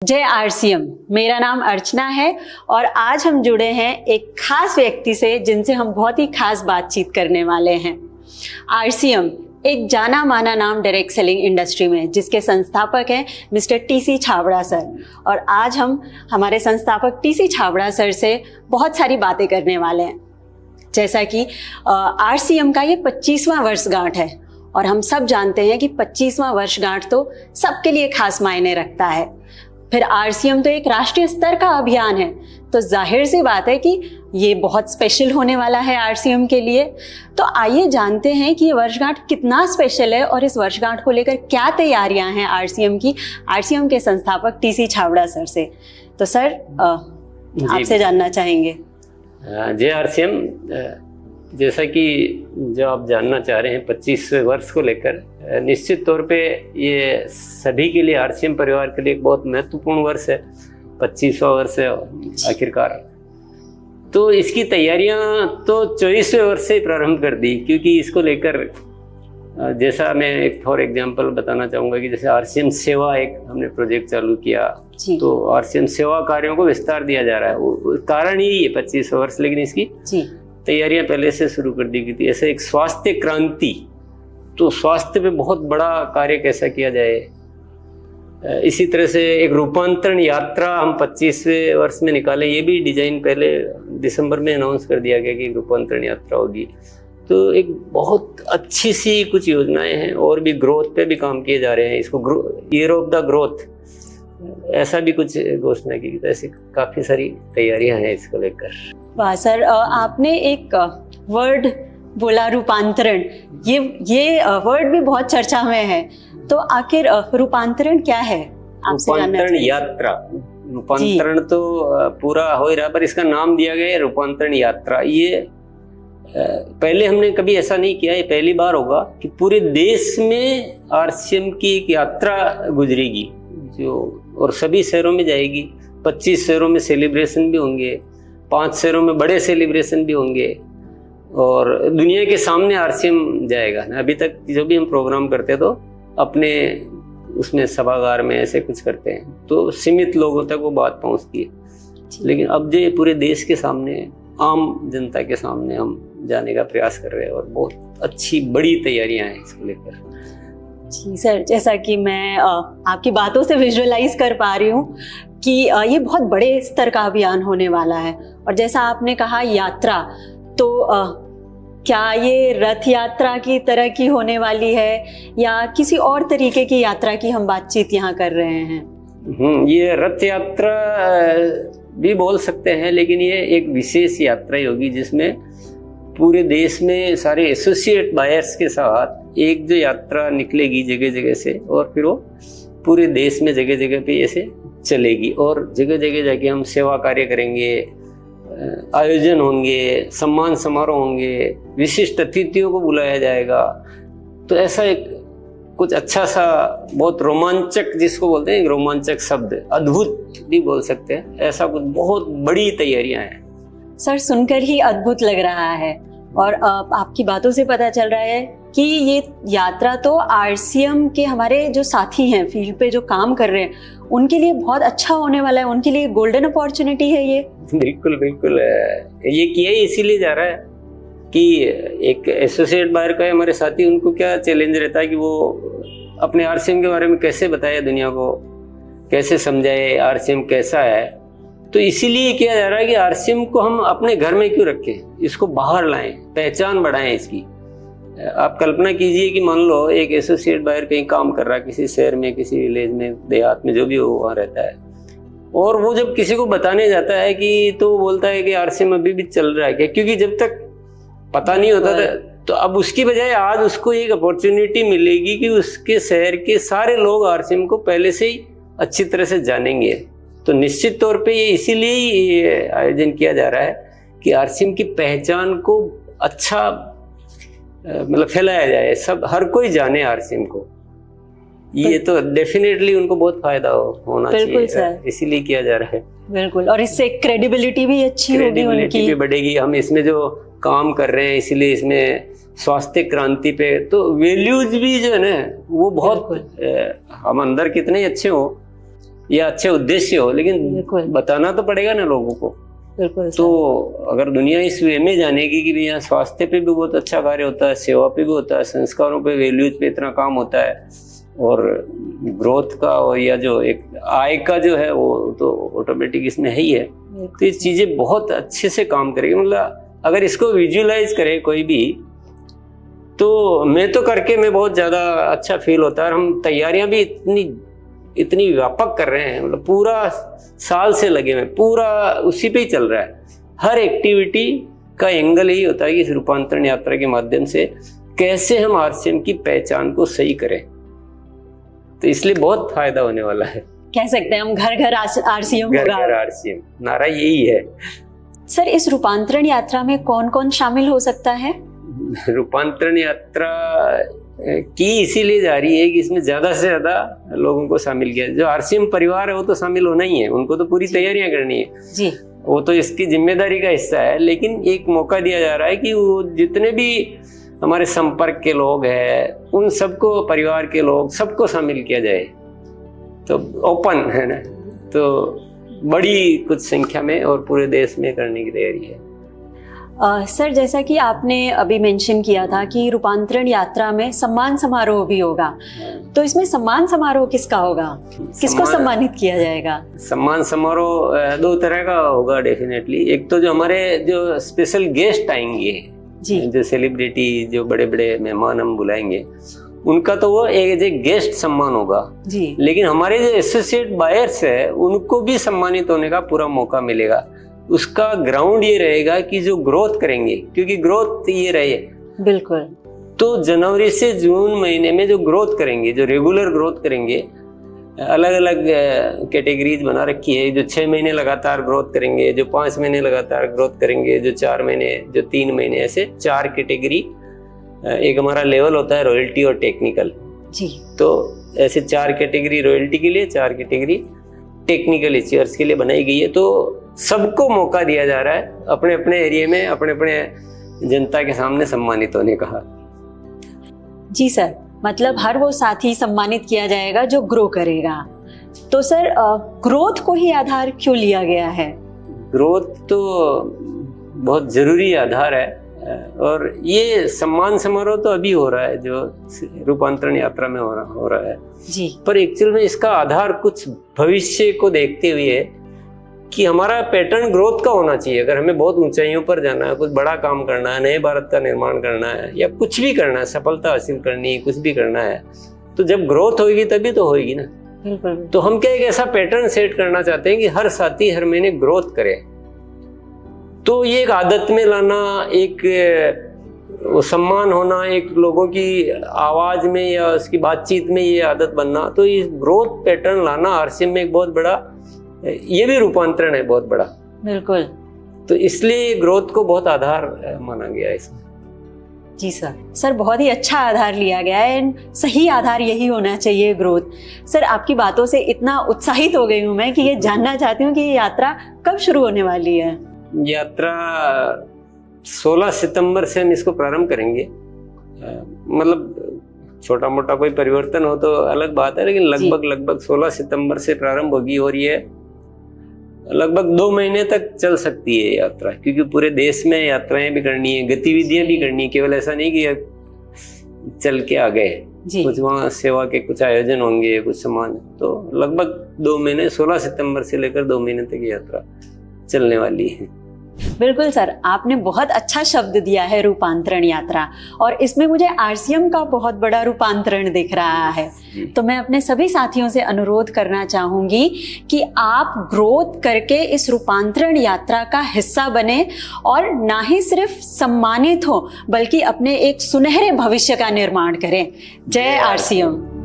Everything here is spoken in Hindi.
जय आरसीएम। मेरा नाम अर्चना है और आज हम जुड़े हैं एक खास व्यक्ति से जिनसे हम बहुत ही खास बातचीत करने वाले हैं। आरसीएम एक जाना माना नाम डायरेक्ट सेलिंग इंडस्ट्री में, जिसके संस्थापक हैं मिस्टर टीसी छाबड़ा सर। और आज हम हमारे संस्थापक टीसी छाबड़ा सर से बहुत सारी बातें करने वाले हैं। जैसा कि आरसीएम का ये 25वां वर्षगांठ है और हम सब जानते हैं कि 25वां वर्षगांठ तो सबके लिए खास मायने रखता है। फिर आरसीएम तो एक राष्ट्रीय स्तर का अभियान है, तो जाहिर सी बात है कि ये बहुत स्पेशल होने वाला है आरसीएम के लिए। तो आइए जानते हैं कि ये वर्षगांठ कितना स्पेशल है और इस वर्षगांठ को लेकर क्या तैयारियां हैं आरसीएम की, आरसीएम के संस्थापक टीसी छाबड़ा सर से। तो सर आपसे जानना चाहेंगे। जय आरसीएम। जैसा कि जो आप जानना चाह रहे हैं 25 वर्ष को लेकर, निश्चित तौर पे ये सभी के लिए, आरसीएम परिवार के लिए एक बहुत महत्वपूर्ण वर्ष है। 25वां वर्ष है आखिरकार। तो इसकी तैयारियां तो 24वें वर्ष से प्रारंभ कर दी, क्योंकि इसको लेकर जैसा मैं एक फॉर एग्जांपल बताना चाहूँगा कि जैसे आरसीएम सेवा एक हमने प्रोजेक्ट चालू किया, तो आरसीएम सेवा कार्यों को विस्तार दिया जा रहा है। कारण ही ये 25वां वर्ष, लेकिन इसकी तैयारियां पहले से शुरू कर दी गई थी। ऐसे एक स्वास्थ्य क्रांति, तो स्वास्थ्य पे बहुत बड़ा कार्य कैसा किया जाए। इसी तरह से एक रूपांतरण यात्रा हम 25वें वर्ष में निकाले। ये भी डिजाइन पहले दिसंबर में अनाउंस कर दिया गया कि रूपांतरण यात्रा होगी। तो एक बहुत अच्छी सी कुछ योजनाएं हैं और भी ग्रोथ पे भी काम किए जा रहे हैं। इसको ईयर ऑफ द ग्रोथ ऐसा भी कुछ घोषणा की गई। ऐसी काफी सारी तैयारियां हैं इसको लेकर। वाह सर, आपने एक वर्ड बोला रूपांतरण। ये वर्ड भी बहुत चर्चा में है, तो आखिर रूपांतरण क्या है? रूपांतरण यात्रा, रूपांतरण तो पूरा हो ही रहा, पर इसका नाम दिया गया है रूपांतरण यात्रा। ये पहले हमने कभी ऐसा नहीं किया, ये पहली बार होगा कि पूरे देश में आरसीएम की एक यात्रा गुजरेगी जो, और सभी शहरों में जाएगी। 25 शहरों में सेलिब्रेशन भी होंगे, 5 शहरों में बड़े सेलिब्रेशन भी होंगे, और दुनिया के सामने आरसीएम जाएगा। अभी तक जो भी हम प्रोग्राम करते तो अपने उसमें सभागार में ऐसे कुछ करते हैं, तो सीमित लोगों तक वो बात पहुंचती है। लेकिन अब जो पूरे देश के सामने, आम जनता के सामने हम जाने का प्रयास कर रहे हैं, और बहुत अच्छी बड़ी तैयारियां हैं इसको लेकर। जी सर, जैसा कि मैं आपकी बातों से विजुअलाइज कर पा रही हूँ कि ये बहुत बड़े स्तर का अभियान होने वाला है। और जैसा आपने कहा यात्रा, तो क्या ये रथ यात्रा की तरह की होने वाली है या किसी और तरीके की यात्रा की हम बातचीत यहाँ कर रहे हैं? ये रथ यात्रा भी बोल सकते हैं, लेकिन ये एक विशेष यात्रा होगी जिसमें पूरे देश में सारे एसोसिएट बायर्स के साथ एक जो यात्रा निकलेगी जगह जगह से, और फिर वो पूरे देश में जगह जगह पे ऐसे चलेगी, और जगह जगह जाके हम सेवा कार्य करेंगे, आयोजन होंगे, सम्मान समारोह होंगे, विशिष्ट अतिथियों को बुलाया जाएगा। तो ऐसा एक कुछ अच्छा सा, बहुत रोमांचक, जिसको बोलते हैं रोमांचक शब्द, अद्भुत भी बोल सकते हैं, ऐसा कुछ बहुत बड़ी तैयारियां हैं। सर, सुनकर ही अद्भुत लग रहा है, और आपकी बातों से पता चल रहा है कि ये यात्रा तो आरसीएम के हमारे जो साथी हैं, फील्ड पे जो काम कर रहे हैं, उनके लिए बहुत अच्छा होने वाला है। उनके लिए गोल्डन अपॉर्चुनिटी है ये। बिल्कुल बिल्कुल, ये किया ही इसीलिए जा रहा है कि एक एसोसिएट बायर का हमारे साथी, उनको क्या चैलेंज रहता है कि वो अपने आरसीएम के बारे में कैसे बताए दुनिया को, कैसे समझाए आरसीएम कैसा है। तो इसीलिए किया जा रहा है कि आरसीएम को हम अपने घर में क्यों रखें, इसको बाहर लाएं, पहचान बढ़ाएं इसकी। आप कल्पना कीजिए कि मान लो एक एसोसिएट बायर कहीं काम कर रहा है, किसी शहर में, किसी विलेज में, देहात में, जो भी हो वहाँ रहता है, और वो जब किसी को बताने जाता है कि, तो वो बोलता है कि आरसीएम अभी भी चल रहा है क्या, क्योंकि जब तक पता नहीं होता था। तो अब उसकी बजाय आज उसको एक अपॉर्चुनिटी मिलेगी कि उसके शहर के सारे लोग आरसीएम को पहले से ही अच्छी तरह से जानेंगे। तो निश्चित तौर पे ये इसीलिए ये आयोजन किया जा रहा है कि आरसीएम की पहचान को अच्छा मतलब फैलाया जाए, सब हर कोई जाने आरसीएम को। ये तो डेफिनेटली उनको बहुत फायदा होना चाहिए, इसीलिए किया जा रहा है। बिल्कुल, और इससे क्रेडिबिलिटी भी अच्छी होगी, उनकी भी बढ़ेगी। हम इसमें जो काम कर रहे हैं, इसीलिए इसमें स्वास्थ्य क्रांति पे तो वैल्यूज भी जो है ना, वो बहुत हम अंदर कितने अच्छे हो, या अच्छे उद्देश्य हो, लेकिन बताना तो पड़ेगा ना लोगों को। बिल्कुल। तो अगर दुनिया इस वे में जानेगी कि यहाँ स्वास्थ्य पे भी बहुत अच्छा कार्य होता है, सेवा पे भी होता है, संस्कारों पे, वैल्यूज पे इतना काम होता है, और ग्रोथ का और या जो एक आय का जो है वो तो ऑटोमेटिक इसमें है ही है, तो ये चीजें बहुत अच्छे से काम करेगी। मतलब अगर इसको विजुअलाइज करे कोई भी, तो मैं तो करके मैं बहुत ज्यादा अच्छा फील होता है। और हम तैयारियां भी इतनी व्यापक कर रहे हैं, मतलब पूरा साल से लगे हुए, पूरा उसी पे ही चल रहा है। हर एक्टिविटी का एंगल यही होता है कि इस रूपांतरण यात्रा के माध्यम से कैसे हम आरसीएम की पहचान को सही करें, तो इसलिए बहुत फायदा होने वाला है। कह सकते हैं हम घर घर आरसीएम होगा। घर घर आरसीएम, नारा यही है। सर, इस रूपांतरण यात्रा में कौन कौन शामिल हो सकता है? रूपांतरण यात्रा की इसीलिए जा रही है कि इसमें ज्यादा से ज्यादा लोगों को शामिल किया। जो आरसीएम परिवार है वो तो शामिल होना ही है, उनको तो पूरी तैयारियां करनी है जी, वो तो इसकी जिम्मेदारी का हिस्सा है। लेकिन एक मौका दिया जा रहा है कि वो जितने भी हमारे संपर्क के लोग हैं, उन सबको, परिवार के लोग, सबको शामिल किया जाए। तो ओपन है ना, तो बड़ी कुछ संख्या में और पूरे देश में करने की तैयारी है। सर, जैसा कि आपने अभी मेंशन किया था कि रूपांतरण यात्रा में सम्मान समारोह भी होगा, तो इसमें सम्मान समारोह किसका होगा? किसको सम्मानित किया जाएगा? सम्मान समारोह दो तरह का होगा डेफिनेटली। एक तो जो हमारे जो स्पेशल गेस्ट आएंगे जी, जो सेलिब्रिटी, जो बड़े बड़े मेहमान हम बुलाएंगे, उनका तो वो एज ए गेस्ट सम्मान होगा जी। लेकिन हमारे जो एसोसिएट बायर्स है, उनको भी सम्मानित होने का पूरा मौका मिलेगा। उसका ग्राउंड ये रहेगा कि जो ग्रोथ करेंगे, क्योंकि ग्रोथ ये रहे बिल्कुल, तो जनवरी से जून महीने में जो ग्रोथ करेंगे, जो रेगुलर ग्रोथ करेंगे, अलग अलग कैटेगरीज बना रखी है। जो 6 महीने लगातार ग्रोथ करेंगे, जो 5 महीने लगातार ग्रोथ करेंगे, जो 4 महीने, जो 3 महीने, ऐसे 4 कैटेगरी। एक हमारा लेवल होता है रॉयल्टी और टेक्निकल जी, तो ऐसे 4 कैटेगरी रॉयल्टी के लिए, 4 कैटेगरी टेक्निकल इश्यूअर्स के लिए बनाई गई है। तो सबको मौका दिया जा रहा है अपने अपने एरिया में, अपने अपने जनता के सामने सम्मानित होने का। जी सर, मतलब हर वो साथी सम्मानित किया जाएगा जो ग्रो करेगा। तो सर, ग्रोथ को ही आधार क्यों लिया गया है? ग्रोथ तो बहुत जरूरी आधार है, और ये सम्मान समारोह तो अभी हो रहा है जो रूपांतरण यात्रा में हो रहा है जी। पर एक्चुअल में इसका आधार कुछ भविष्य को देखते हुए है कि हमारा पैटर्न ग्रोथ का होना चाहिए। अगर हमें बहुत ऊंचाइयों पर जाना है, कुछ बड़ा काम करना है, नए भारत का निर्माण करना है, या कुछ भी करना है, सफलता हासिल करनी है, कुछ भी करना है, तो जब ग्रोथ होगी तभी तो होगी ना। बिल्कुल। तो हम क्या एक ऐसा पैटर्न सेट करना चाहते हैं कि हर साथी हर महीने ग्रोथ करे। तो ये एक आदत में लाना, एक वो सम्मान होना, एक लोगों की आवाज में या उसकी बातचीत में ये आदत बनना, तो ये ग्रोथ पैटर्न लाना आरसीएम में एक बहुत बड़ा, ये भी रूपांतरण है बहुत बड़ा। बिल्कुल। तो इसलिए ग्रोथ को बहुत आधार माना गया है इसमें। जी सर। सर, बहुत ही अच्छा आधार लिया गया है, एंड सही आधार यही होना चाहिए, ग्रोथ। सर, आपकी बातों से इतना उत्साहित हो गई हूँ मैं कि ये जानना चाहती हूँ कि ये यात्रा कब शुरू होने वाली है? यात्रा 16 सितंबर से हम इसको प्रारंभ करेंगे। मतलब छोटा मोटा कोई परिवर्तन हो तो अलग बात है, लेकिन लगभग 16 सितंबर से प्रारंभ होगी, और ये लगभग 2 महीने तक चल सकती है यात्रा, क्योंकि पूरे देश में यात्राएं भी करनी है, गतिविधियां भी करनी है। केवल ऐसा नहीं कि चल के आ गए, कुछ वहाँ सेवा के कुछ आयोजन होंगे, कुछ सामान। तो लगभग 2 महीने, 16 सितंबर से लेकर 2 महीने तक यात्रा चलने वाली है। बिल्कुल सर, आपने बहुत अच्छा शब्द दिया है रूपांतरण यात्रा, और इसमें मुझे आरसीएम का बहुत बड़ा रूपांतरण दिख रहा है। तो मैं अपने सभी साथियों से अनुरोध करना चाहूंगी कि आप ग्रोथ करके इस रूपांतरण यात्रा का हिस्सा बने, और ना ही सिर्फ सम्मानित हो बल्कि अपने एक सुनहरे भविष्य का निर्माण करें। जय आरसीएम।